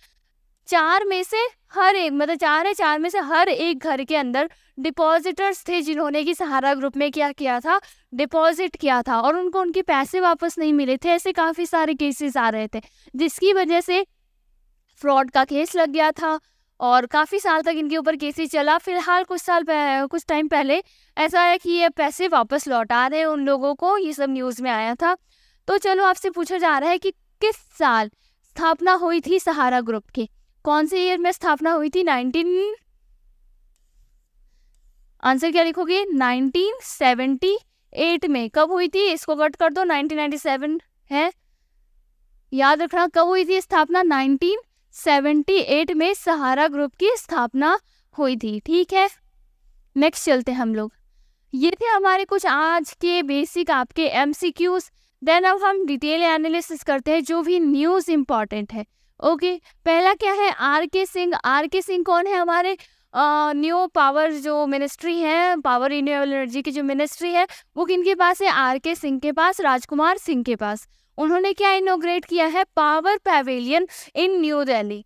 4 में से हर एक, मतलब 4 में से हर एक घर के अंदर डिपॉजिटर्स थे जिन्होंने कि सहारा ग्रुप में क्या किया था, डिपॉजिट किया था, और उनको उनके पैसे वापस नहीं मिले थे। ऐसे काफ़ी सारे केसेस आ रहे थे, जिसकी वजह से फ्रॉड का केस लग गया था, और काफ़ी साल तक इनके ऊपर केसेस चला। फिलहाल कुछ टाइम पहले ऐसा है कि ये पैसे वापस लौटा रहे हैं उन लोगों को, ये सब न्यूज़ में आया था। तो चलो, आपसे पूछा जा रहा है कि किस साल स्थापना हुई थी सहारा ग्रुप की? कौन से ईयर में स्थापना हुई थी? आंसर क्या लिखोगे? 1978 में। कब हुई थी? इसको कट कर दो, 1997 है, याद रखना कब हुई थी स्थापना? 1978 में सहारा ग्रुप की स्थापना हुई थी। ठीक है, नेक्स्ट चलते हैं हम लोग। ये थे हमारे कुछ आज के बेसिक आपके MCQs। देन अब हम डिटेल एनालिसिस करते हैं जो भी न्यूज़ इम्पॉर्टेंट है। ओके, पहला क्या है? RK सिंह। RK सिंह कौन है? हमारे न्यू पावर जो मिनिस्ट्री है, पावर रिन्यूएबल एनर्जी की जो मिनिस्ट्री है, वो किनके पास है? RK सिंह के पास, राजकुमार सिंह के पास। उन्होंने क्या इनोग्रेट किया है? पावर पैवेलियन इन न्यू दिल्ली।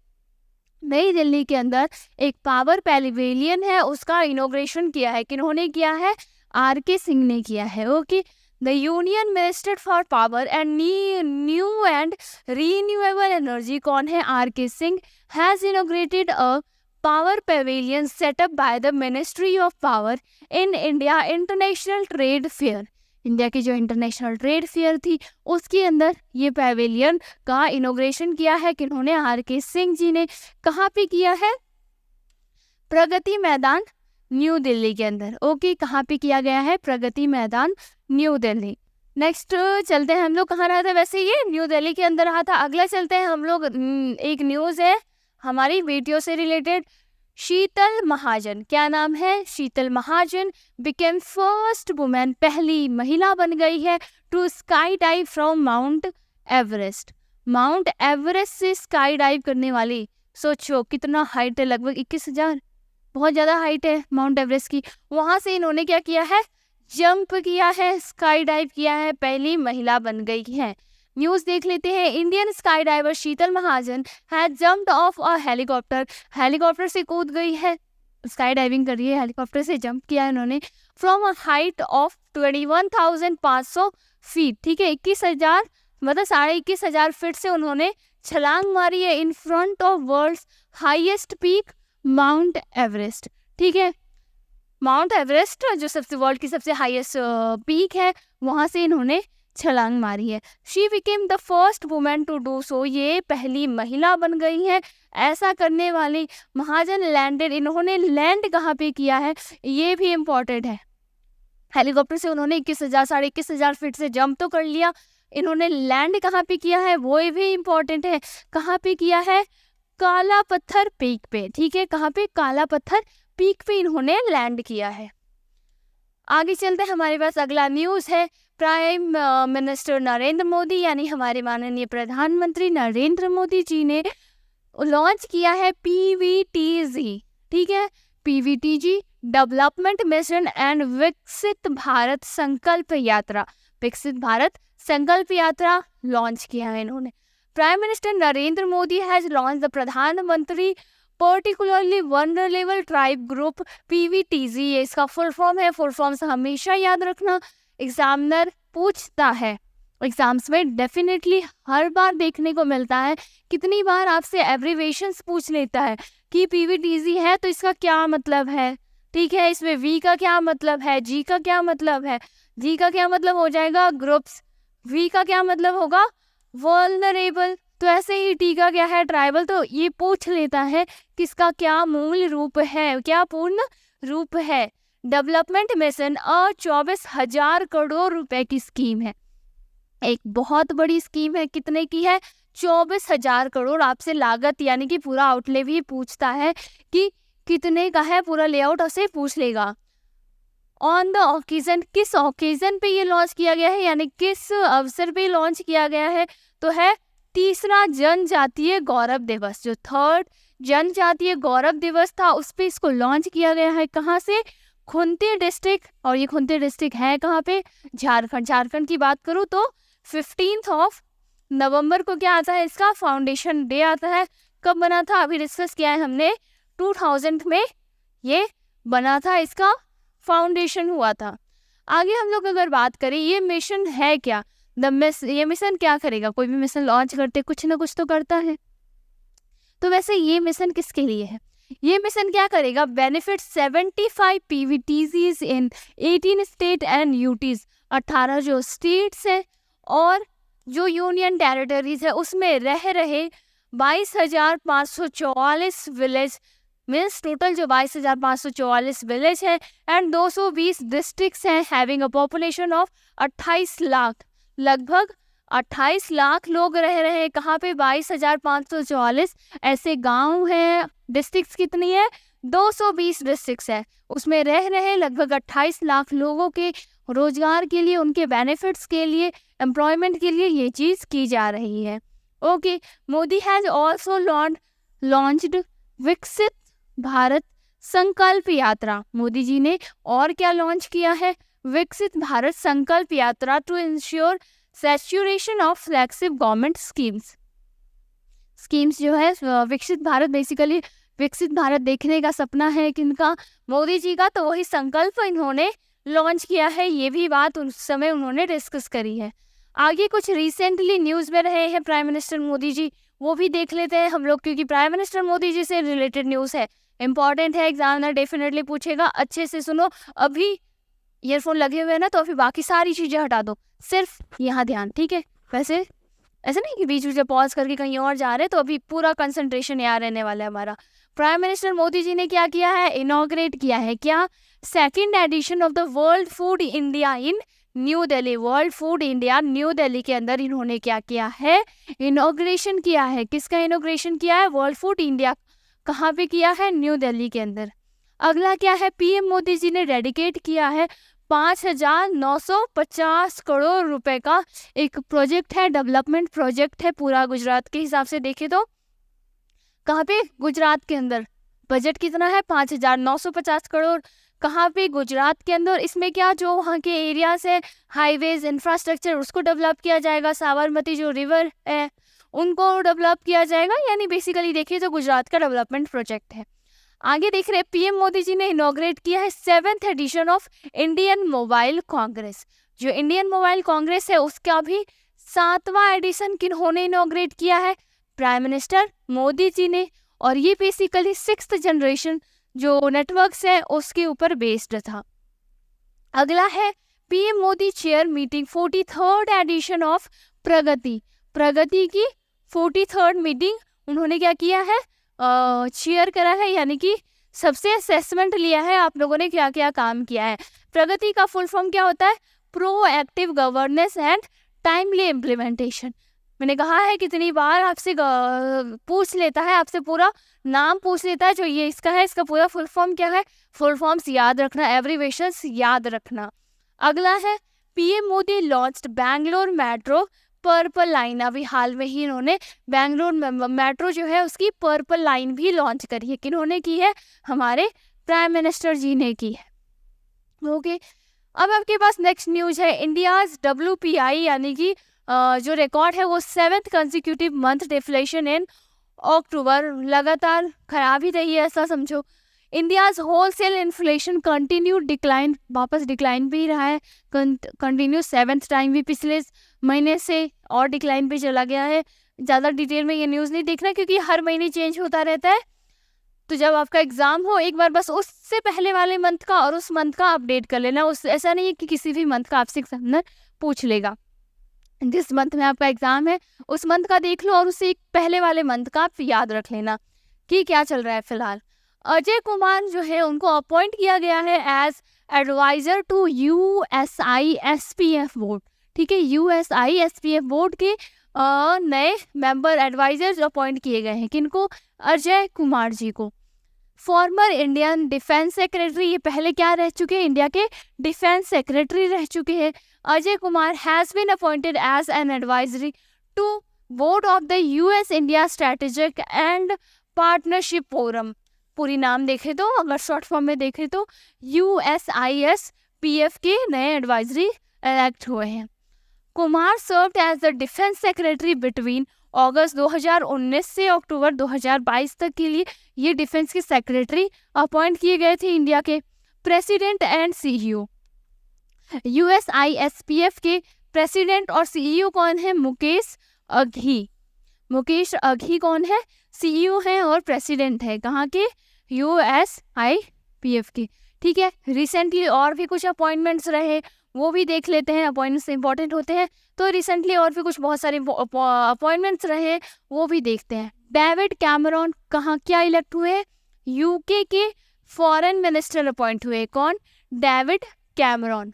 नई दिल्ली के अंदर एक पावर पैवेलियन है, उसका इनोग्रेशन किया है। किन्होंने किया है? RK सिंह ने किया है। Okay, the union minister for power and new and renewable energy कौन है? RK Singh has inaugurated a power pavilion setup by the ministry of power in India international trade fair. India की जो इंटरनेशनल ट्रेड फेयर थी उसके अंदर ये pavilion का inauguration किया है किन्होंने, आर.के. सिंह जी ने। कहाँ पे किया है? प्रगति मैदान न्यू दिल्ली के अंदर। ओके, कहाँ पे किया गया है? प्रगति मैदान न्यू दिल्ली। नेक्स्ट चलते हैं हम लोग, कहाँ रहा था वैसे ये? न्यू दिल्ली के अंदर रहा था। अगला चलते हैं हम लोग, एक न्यूज़ है हमारी वीडियो से रिलेटेड। शीतल महाजन, क्या नाम है? Sheetal Mahajan became first women, पहली महिला बन गई है to sky dive from Mount Everest. Mount Everest से स्काई डाइव करने वाली, सोचो कितना हाइट है, लगभग 21,000, बहुत ज़्यादा हाइट है माउंट एवरेस्ट की। वहाँ से इन्होंने क्या किया है? जंप किया है, स्काई डाइव किया है, पहली महिला बन गई है। न्यूज़ देख लेते हैं। Indian sky diver Sheetal Mahajan had jumped off a helicopter, helicopter से कूद गई है, स्काई डाइविंग कर रही है, हेलीकॉप्टर से जंप किया इन्होंने। From a height of 21,500 feet, ठीक है, 21,000 मतलब 21,500 फीट से उन्होंने छलांग मारी है in front of world's highest peak Mount Everest. ठीक है, माउंट एवरेस्ट जो सबसे वर्ल्ड की सबसे हाईएस्ट पीक है, वहाँ से इन्होंने छलांग मारी है। She became the first women to do so, ये पहली महिला बन गई है ऐसा करने वाली। महाजन लैंडेड, इन्होंने लैंड कहाँ पे किया है ये भी इम्पोर्टेंट है। हेलीकॉप्टर से उन्होंने 21,000 21,000 फीट से जंप तो कर लिया, इन्होंने लैंड कहाँ पे किया है वो भी इम्पोर्टेंट है। कहाँ पे किया है? काला पत्थर पीक पे। ठीक है, कहाँ पे? काला पत्थर पीक पे इन्होंने लैंड किया है। आगे चलते हैं, हमारे पास अगला न्यूज़ है। प्राइम मिनिस्टर नरेंद्र मोदी यानी हमारे माननीय प्रधानमंत्री नरेंद्र मोदी जी ने लॉन्च किया है PVTG। ठीक है, PVTG डेवलपमेंट मिशन एंड विकसित भारत संकल्प यात्रा, विकसित भारत संकल्प यात्रा लॉन्च किया है इन्होंने। Prime minister Narendra Modi has launch the Pradhanmantri particularly vulnerable tribe group PVTG, ये इसका फुल फॉर्म है। फुल फॉर्म से हमेशा याद रखना, एग्जामिनर पूछता है, एग्जाम्स में डेफिनेटली हर बार देखने को मिलता है, कितनी बार आपसे एब्रीवेशंस पूछ लेता है कि PVTG है तो इसका क्या मतलब है। ठीक है, इसमें V का क्या मतलब है, G का क्या मतलब है। G का क्या मतलब हो जाएगा? ग्रुप्स। V का क्या मतलब होगा? वल्नरेबल। तो ऐसे ही T का क्या है? ट्राइबल। तो ये पूछ लेता है किसका क्या मूल रूप है, क्या पूर्ण रूप है। डेवलपमेंट मिशन 24,000 करोड़ रुपए की स्कीम है, एक बहुत बड़ी स्कीम है। कितने की है? 24,000 करोड़। आपसे लागत यानी कि पूरा आउटले भी पूछता है कि कितने का है, पूरा लेआउट उसे पूछ लेगा। ऑन द ओकेजन, किस ओकेजन पे ये लॉन्च किया गया है यानी किस अवसर पे लॉन्च किया गया है? तो है तीसरा जनजातीय गौरव दिवस, जो 3rd जनजातीय गौरव दिवस था उस पे इसको लॉन्च किया गया है। कहाँ से? खुंती डिस्ट्रिक्ट। और ये खुंती डिस्ट्रिक्ट है कहाँ पे? झारखंड। झारखंड की बात करूँ तो 15 नवंबर को क्या आता है? इसका फाउंडेशन डे आता है। कब बना था? अभी डिस्कस किया है हमने, 2000 में ये बना था, इसका फाउंडेशन हुआ था। आगे हम लोग अगर बात करें ये मिशन है क्या, ये मिशन क्या करेगा? कोई भी मिशन लॉन्च करते कुछ ना कुछ तो करता है, तो वैसे ये मिशन किसके लिए है? ये मिशन क्या करेगा? Benefit 75 PVTGs in 18 state and UTs, 18 जो स्टेट्स हैं और जो यूनियन टेरिटरीज है उसमें रह रहे 22,544 विलेज, मीन्स टोटल जो 22,544 विलेज है एंड 220 डिस्ट्रिक्ट्स हैं having a population of 28 lakh, लगभग 28 लाख लोग रह रहे हैं। कहाँ पे? 22,544 ऐसे गांव हैं। डिस्ट्रिक्ट्स कितनी है? 220 डिस्ट्रिक्ट्स है, उसमें रह रहे लगभग 28 लाख लोगों के रोजगार के लिए, उनके बेनिफिट्स के लिए, एम्प्लॉयमेंट के लिए ये चीज़ की जा रही है। Okay, Modi has also launched विकसित भारत संकल्प यात्रा। मोदी जी ने और क्या लॉन्च किया है? विकसित Bharat Sankalp Yatra to ensure saturation of flagship government schemes जो है विकसित भारत, बेसिकली विकसित भारत देखने का सपना है किनका? मोदी जी का। तो वही संकल्प इन्होंने लॉन्च किया है, ये भी बात उस समय उन्होंने डिस्कस करी है। आगे कुछ रिसेंटली न्यूज़ में रहे हैं प्राइम मिनिस्टर मोदी जी, वो भी देख लेते हैं हम लोग, क्योंकि प्राइम मिनिस्टर मोदी जी से रिलेटेड न्यूज़ है, इंपॉर्टेंट है, एग्जामिनर डेफिनेटली पूछेगा, अच्छे से सुनो। अभी ईयरफोन लगे हुए हैं ना, तो फिर बाकी सारी चीज़ें हटा दो, सिर्फ यहाँ ध्यान, ठीक है। वैसे ऐसा नहीं कि बीच बीच पॉज करके कहीं और जा रहे हैं, तो अभी पूरा कंसंट्रेशन यहाँ रहने वाला है हमारा। प्राइम मिनिस्टर मोदी जी ने क्या किया है, इनॉग्रेट किया है क्या, second edition of the world food India in new Delhi. World food India new Delhi के अंदर इन्होंने क्या किया है, इनॉग्रेशन किया है। किसका इनॉग्रेशन किया है, वर्ल्ड फूड इंडिया। कहाँ पे किया है, न्यू दिल्ली के अंदर। अगला क्या है, पीएम मोदी जी ने डेडिकेट किया है 5,950 करोड़ रुपए का एक प्रोजेक्ट है, डेवलपमेंट प्रोजेक्ट है पूरा गुजरात के हिसाब से देखें तो। कहाँ पे, गुजरात के अंदर। बजट कितना है, 5,950 करोड़। कहाँ पे, गुजरात के अंदर। इसमें क्या, जो वहाँ के एरियाज है, हाईवेज, इंफ्रास्ट्रक्चर, उसको डेवलप किया जाएगा। साबरमती जो रिवर है उनको डेवलप किया जाएगा। यानी बेसिकली देखिए तो गुजरात का डेवलपमेंट प्रोजेक्ट है। आगे देख रहे हैं, पीएम मोदी जी ने इनॉग्रेट किया है 7th edition of Indian mobile congress. जो इंडियन मोबाइल कांग्रेस है उसका भी 7वां एडिशन किन्होंने इनॉग्रेट किया है, प्राइम मिनिस्टर मोदी जी ने। और ये बेसिकली 6th जनरेशन जो नेटवर्क्स है उसके ऊपर बेस्ड था। अगला है, PM Modi chair meeting 43rd edition of Pragati. Pragati की 43rd मीटिंग उन्होंने क्या किया है, चेयर करा है, यानी कि सबसे असेसमेंट लिया है आप लोगों ने क्या क्या काम किया है। प्रगति का फुल फॉर्म क्या होता है, proactive governance and timely implementation. मैंने कहा है कितनी बार आपसे पूछ लेता है, आपसे पूरा नाम पूछ लेता है जो ये इसका है, इसका पूरा फुल फॉर्म क्या है, फुल फॉर्म्स याद रखना, एब्रीवेशंस याद रखना। अगला है, PM Modi launched Bangalore metro purple line. अभी हाल में ही इन्होंने बैंगलोर मेट्रो जो है उसकी पर्पल लाइन भी लॉन्च करी है। किन्होंने की है, हमारे प्राइम मिनिस्टर जी ने की है। ओके, अब आपके पास नेक्स्ट न्यूज है, इंडियाज WPI यानी कि जो रिकॉर्ड है वो 7th कंसेक्यूटिव मंथ डिफ्लेशन इन अक्टूबर। लगातार खराब ही रही है ऐसा समझो। India's wholesale inflation continue decline, वापस डिक्लाइन भी रहा है, कंटिन्यू 7th टाइम भी पिछले महीने से और डिक्लाइन पे चला गया है। ज़्यादा डिटेल में ये न्यूज़ नहीं देखना क्योंकि हर महीने चेंज होता रहता है। तो जब आपका एग्जाम हो एक बार बस उससे पहले वाले मंथ का और उस मंथ का अपडेट कर लेना। उस ऐसा नहीं है कि किसी भी मंथ का आपसे एग्जामिनर पूछ लेगा। जिस मंथ में आपका एग्जाम है उस मंथ का देख लो और उससे एक पहले वाले मंथ का आप याद रख लेना कि क्या चल रहा है फिलहाल। अजय कुमार जो है उनको अपॉइंट किया गया है as adviser to USISPF board. ठीक है, USISPF बोर्ड के नए मेंबर एडवाइजर्स अपॉइंट किए गए हैं। किनको, अजय कुमार जी को। फॉर्मर इंडियन डिफेंस सेक्रेटरी, ये पहले क्या रह चुके हैं, इंडिया के डिफेंस सेक्रेटरी रह चुके हैं। Ajay Kumar has been appointed as an advisory to board of the US India strategic and partnership forum. पूरी नाम देखे तो, अगर शॉर्ट फॉर्म में देखे तो USISPF के नए एडवाइजरी इलेक्ट हुए हैं। Kumar served as the defence secretary between August 2019 से अक्टूबर 2022 तक के लिए ये डिफेंस के सेक्रेटरी अपॉइंट किए गए थे इंडिया के। प्रेसिडेंट एंड CEO, USISPF के प्रेसिडेंट और CEO कौन है, मुकेश अघी। मुकेश अघी कौन है, CEO है और प्रेसिडेंट है कहाँ के, USIPF के। ठीक है, रिसेंटली और भी कुछ अपॉइंटमेंट्स रहे वो भी देख लेते हैं, अपॉइंटमेंट्स इंपॉर्टेंट होते हैं तो रिसेंटली और भी कुछ बहुत सारे अपॉइंटमेंट्स रहे वो भी देखते हैं। डेविड कैमरॉन कहाँ क्या इलेक्ट हुए, UK के फॉरेन मिनिस्टर अपॉइंट हुए। कौन, David Cameron.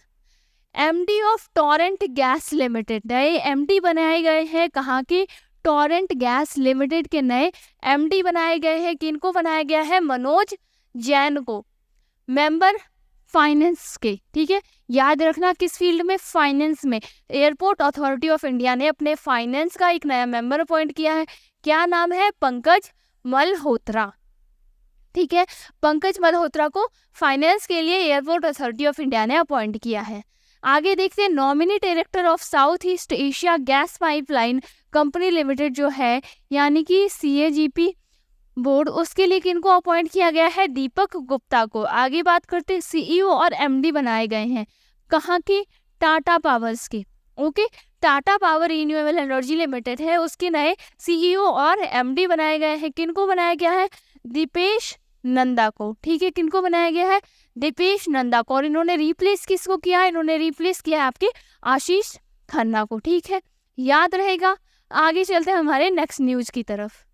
MD of torrent gas limited, नए MD बनाए गए हैं कहाँ के, टॉरेंट गैस लिमिटेड के नए MD बनाए गए हैं। किनको बनाया गया है, मनोज जैन को, मेंबर फाइनेंस के। ठीक है, याद रखना किस फील्ड में, फाइनेंस में। एयरपोर्ट अथॉरिटी ऑफ इंडिया ने अपने फाइनेंस का एक नया मेंबर अपॉइंट किया है। क्या नाम है, पंकज मल्होत्रा। ठीक है, पंकज मल्होत्रा को फाइनेंस के लिए एयरपोर्ट अथॉरिटी ऑफ इंडिया ने अपॉइंट किया है। आगे देखते हैं, nominee director of south east Asia gas pipeline company limited जो है यानी कि CAGP बोर्ड, उसके लिए किनको अपॉइंट किया गया है, दीपक गुप्ता को। आगे बात करते हैं, CEO और MD बनाए गए हैं कहाँ के, टाटा पावर्स के। Okay, Tata power renewable energy limited है उसके नए CEO और MD बनाए गए हैं। किनको बनाया गया है, दीपेश नंदा को। ठीक है, किनको बनाया गया है, दीपेश नंदा को, और इन्होंने रिप्लेस किसको किया है, इन्होंने रिप्लेस किया है आपके आशीष खन्ना को। ठीक है, याद रहेगा। आगे चलते हैं हमारे नेक्स्ट न्यूज़ की तरफ।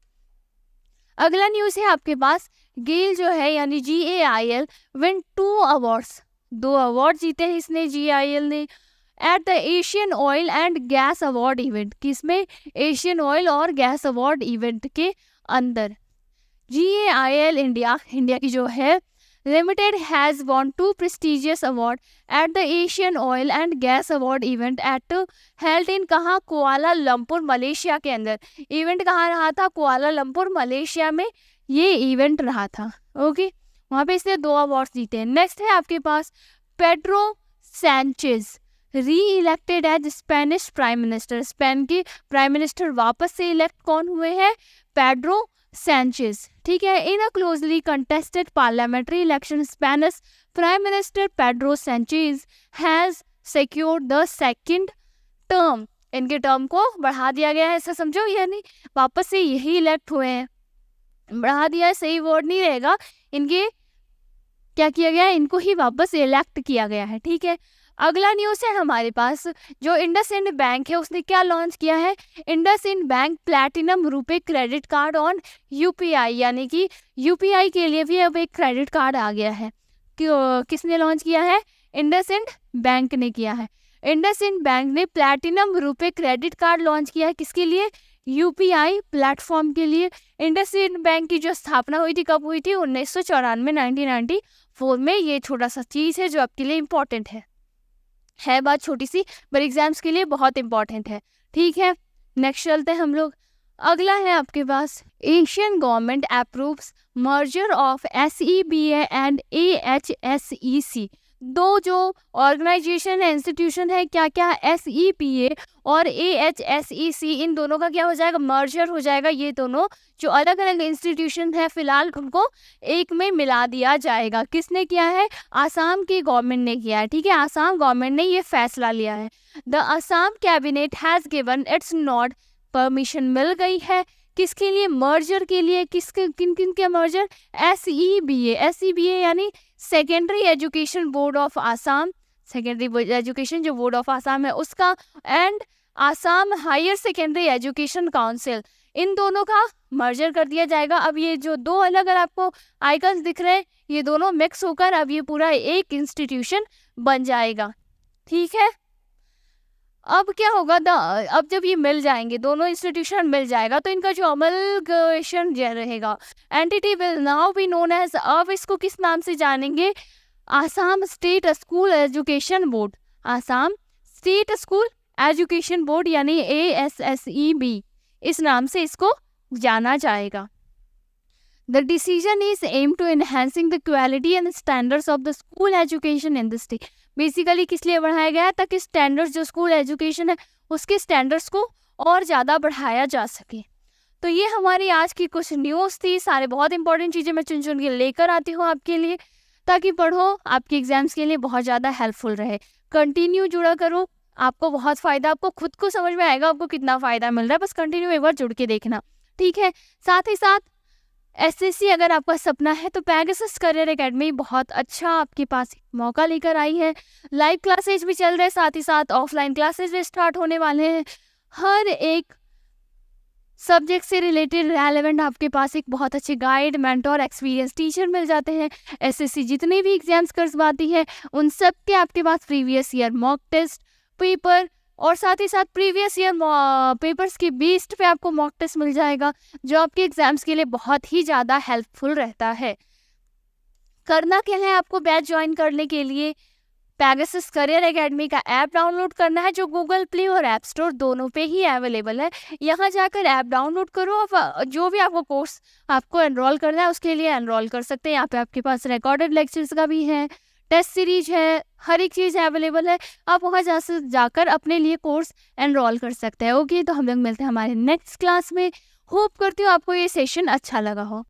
अगला न्यूज़ है आपके पास, गेल जो है यानी GAIL विन 2 अवार्ड्स, 2 अवार्ड जीते हैं इसने GAIL ने at the Asian oil and gas award event. किसमें, एशियन ऑयल और गैस अवार्ड इवेंट के अंदर। GAIL इंडिया की जो है limited has won 2 prestigious award at the Asian oil and gas award event at held in कहाँ, Kuala Lumpur Malaysia के अंदर। इवेंट कहाँ रहा था, कुआलालंपुर मलेशिया में ये इवेंट रहा था। ओके, वहाँ पे इसने 2 अवार्ड जीते हैं। नेक्स्ट है आपके पास, Pedro Sanchez re elected as Spanish prime minister. Spain के प्राइम मिनिस्टर वापस से इलेक्ट कौन हुए हैं, पेड्रो सैंचेज। ठीक है, in a closely contested parliamentary election Spanish prime minister Pedro Sanchez has secured the second term. इनके टर्म को बढ़ा दिया गया है, ऐसा समझो, यानी वापस से यही इलेक्ट हुए हैं। बढ़ा दिया, सही वर्ड नहीं रहेगा, इनके क्या किया गया है, इनको ही वापस इलेक्ट किया गया है। ठीक है, अगला न्यूज़ है हमारे पास, जो इंडसइंड बैंक है उसने क्या लॉन्च किया है, IndusInd bank platinum RuPay credit card on UPI, यानी कि UPI के लिए भी अब एक क्रेडिट कार्ड आ गया है। किसने लॉन्च किया है, इंडसइंड बैंक ने किया है। इंडसइंड बैंक ने platinum RuPay credit card launch किया है, किसके लिए, UPI प्लेटफॉर्म के लिए। इंडसइंड बैंक की जो स्थापना हुई थी, कब हुई थी, 1994 1994 में। ये छोटा सा चीज़ है जो आपके लिए इम्पोर्टेंट है बात छोटी सी, पर एग्जाम्स के लिए बहुत इंपॉर्टेंट है। ठीक है, नेक्स्ट चलते हैं हम लोग। अगला है आपके पास, Asian government approves merger of SEBA and AHSEC। 2 जो ऑर्गेनाइजेशन है, इंस्टीट्यूशन है, क्या क्या, SEBA और AHSEC, इन दोनों का क्या हो जाएगा, मर्जर हो जाएगा। ये दोनों जो अलग अलग इंस्टीट्यूशन है फिलहाल उनको एक में मिला दिया जाएगा। किसने किया है, आसाम की गवर्नमेंट ने किया है। ठीक है, आसाम गवर्नमेंट ने ये फैसला लिया है। The Assam cabinet has given its nod, permission मिल गई है किसके लिए, मर्जर के लिए। किसके, किन किन के मर्जर, SEBA यानी secondary education board of Assam, secondary education जो बोर्ड ऑफ आसाम है उसका, and Assam higher secondary education council, इन दोनों का मर्जर कर दिया जाएगा। अब ये जो 2 अलग अलग आपको आइकन्स दिख रहे हैं, ये दोनों मिक्स होकर अब ये पूरा एक इंस्टीट्यूशन बन जाएगा। ठीक है, अब क्या होगा, अब जब ये मिल जाएंगे, दोनों इंस्टीट्यूशन मिल जाएगा, तो इनका जो अमलगेशन रहेगा, entity will now be known as, अब इसको किस नाम से जानेंगे, Assam state school education board. Assam state school education board यानी ASSEB, इस नाम से इसको जाना जाएगा। The decision is aimed to enhancing the quality and standards of the school education in the state. Basically किस लिए बढ़ाया गया है, ताकि स्टैंडर्ड्स जो स्कूल एजुकेशन है उसके स्टैंडर्ड्स को और ज़्यादा बढ़ाया जा सके। तो ये हमारी आज की कुछ न्यूज़ थी, सारे बहुत इंपॉर्टेंट चीज़ें मैं चुन चुन के लेकर आती हूँ आपके लिए, ताकि पढ़ो, आपके एग्जाम्स के लिए बहुत ज़्यादा हेल्पफुल रहे। कंटिन्यू जुड़ा करो, आपको बहुत फ़ायदा, आपको खुद को समझ में आएगा आपको कितना फ़ायदा मिल रहा है, बस कंटिन्यू एक बार जुड़ के देखना। ठीक है, साथ ही साथ SSC अगर आपका सपना है तो पैगासस करियर एकेडमी बहुत अच्छा आपके पास मौका लेकर आई है। लाइव क्लासेज भी चल रहे हैं, साथ ही साथ ऑफलाइन क्लासेज भी स्टार्ट होने वाले हैं। हर एक सब्जेक्ट से रिलेटेड रेलेवेंट आपके पास एक बहुत अच्छे गाइड, मेंटोर, एक्सपीरियंस टीचर मिल जाते हैं। SSC जितने भी एग्जाम्स करवाती है उन सब के आपके पास previous year mock test paper और साथ ही साथ प्रीवियस ईयर पेपर्स के बेस्ड पे आपको मॉक टेस्ट मिल जाएगा, जो आपके एग्जाम्स के लिए बहुत ही ज़्यादा हेल्पफुल रहता है। करना क्या है, आपको बैच ज्वाइन करने के लिए पैगासस करियर एकेडमी का ऐप डाउनलोड करना है, जो गूगल प्ले और ऐप स्टोर दोनों पे ही अवेलेबल है। यहाँ जाकर ऐप डाउनलोड करो, और जो भी आपको कोर्स आपको एनरोल करना है उसके लिए एनरोल कर सकते हैं। यहाँ पे आपके पास रिकॉर्डेड लेक्चर्स का भी है, टेस्ट सीरीज है, हर एक चीज़ अवेलेबल है। आप वहाँ जाकर अपने लिए कोर्स एनरोल कर सकते हैं। ओके, तो हम लोग मिलते हैं हमारे नेक्स्ट क्लास में। होप करती हूँ आपको ये सेशन अच्छा लगा हो।